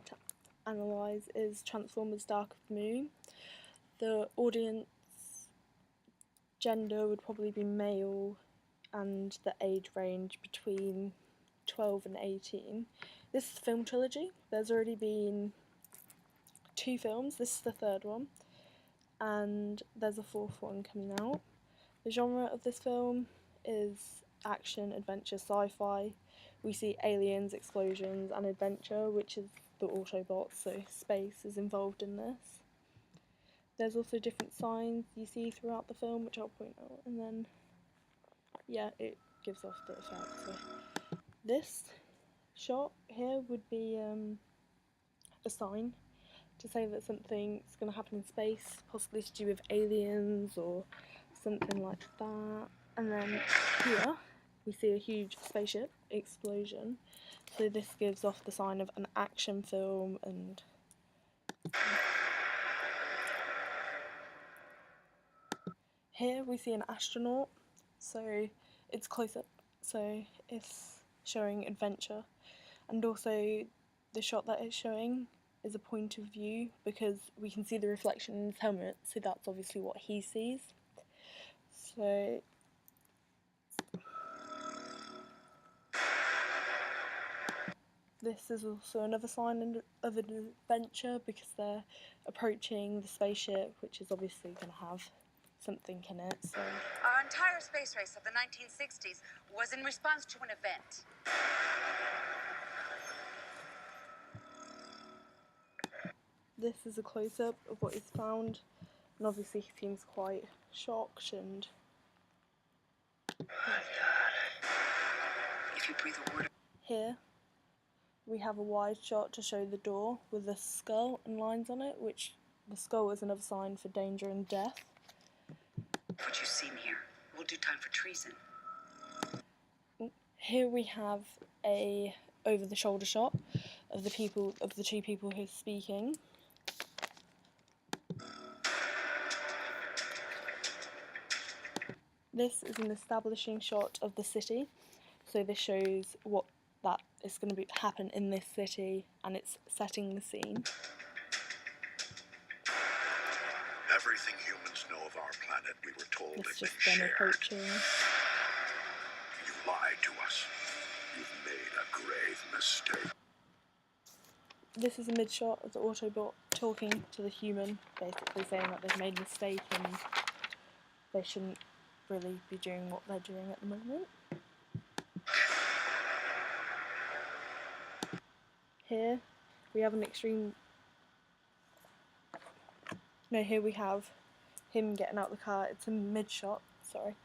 to analyse is Transformers Dark of the Moon. The audience gender would probably be male and the age range between 12 and 18. This is a film trilogy. There's already been 2 films, this is the 3rd one, and there's a 4th one coming out. The genre of this film is action, adventure, sci-fi. We see aliens, explosions and adventure, which is the Autobots, so space is involved in this. There's also different signs you see throughout the film, which I'll point out, and then, yeah, it gives off the effect. So this shot here would be a sign to say that something's going to happen in space, possibly to do with aliens or something like that. And then here we see a huge spaceship explosion, so this gives off the sign of an action film. And here we see an astronaut, so it's close up, so it's showing adventure, and also the shot that it's showing is a point of view because we can see the reflection in his helmet, so that's obviously what he sees. So this is also another sign of an adventure because they're approaching the spaceship, which is obviously going to have something in it. So our entire space race of the 1960s was in response to an event. This is a close-up of what is found, and obviously he seems quite shocked. And If you breathe a word. Here we have a wide shot to show the door with a skull and lines on it, which the skull is another sign for danger and death. What you seen here will do time for treason. Here we have a over-the-shoulder shot of the 2 people who are speaking. This is an establishing shot of the city, so this shows what that is going to happen in this city, and it's setting the scene. Everything humans know of our planet, we were told, It's has just been them shared. approaching. You lied to us. You've made a grave mistake. This is a mid-shot of the Autobot talking to the human, basically saying that they've made a mistake and they shouldn't really be doing what they're doing at the moment. Here we have here we have him getting out of the car. It's a mid-shot, sorry,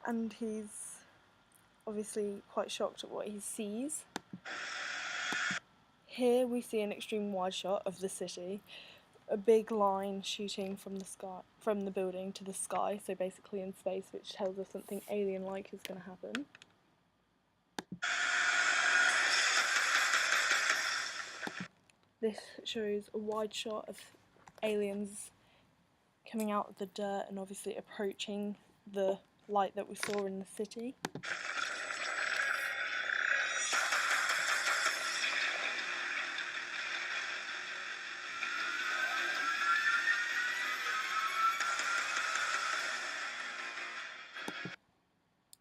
and he's obviously quite shocked at what he sees. Here we see an extreme wide shot of the city, a big line shooting from the sky, from the building to the sky, so basically in space, which tells us something alien-like is going to happen. This shows a wide shot of aliens coming out of the dirt and obviously approaching the light that we saw in the city.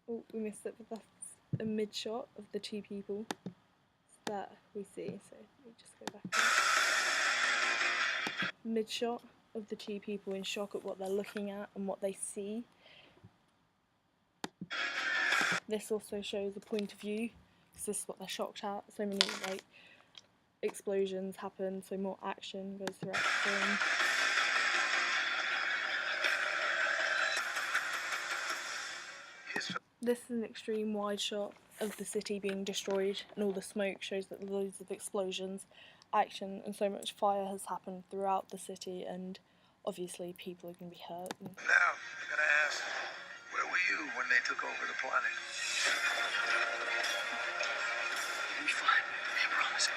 Oh, we missed it, but that's a mid-shot of the 2 people that we see, so let me just go back. Mid-shot of the 2 people in shock at what they're looking at and what they see. This also shows a point of view, because this is what they're shocked at. So many explosions happen, so more action goes throughout the film. This is an extreme wide shot of the city being destroyed, and all the smoke shows that loads of explosions, action and so much fire has happened throughout the city, and obviously people are going to be hurt. Now, I'm gonna ask, where were you when they took over the planet? You'll be fine. I promise.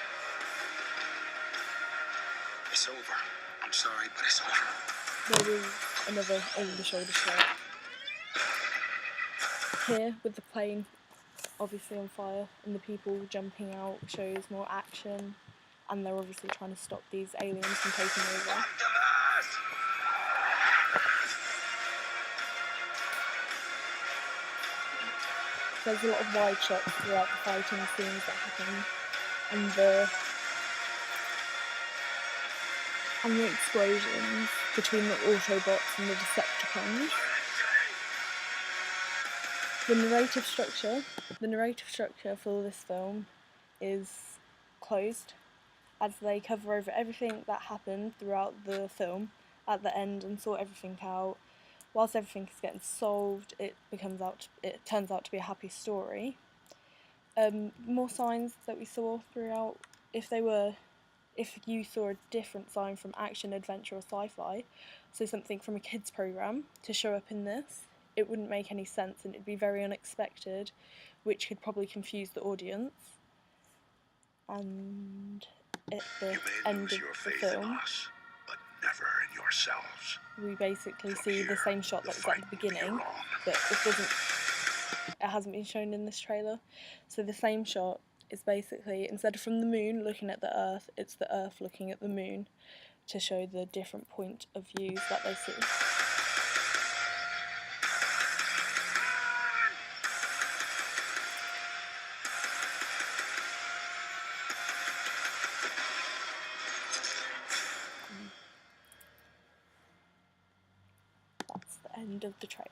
It's over. I'm sorry, but it's over. There is another over-the-shoulder shot. Here, with the plane obviously on fire and the people jumping out, shows more action and they're obviously trying to stop these aliens from taking over. There's a lot of wide shots throughout the fighting scenes that happen, and the explosions between the Autobots and the Decepticons. The narrative structure for this film is closed, as they cover over everything that happened throughout the film at the end and sort everything out. Whilst everything is getting solved, it turns out to be a happy story. More signs that we saw throughout, if you saw a different sign from action, adventure or sci-fi, so something from a kids program to show up in this, it wouldn't make any sense and it'd be very unexpected, which could probably confuse the audience. And at the end of the film, but never in yourselves. we basically From see the here, same shot the that was at fight the will be beginning, your own. but it hasn't been shown in this trailer. So the same shot is basically, instead of from the moon looking at the Earth, it's the Earth looking at the moon to show the different point of views that they see. That's the end of the trailer.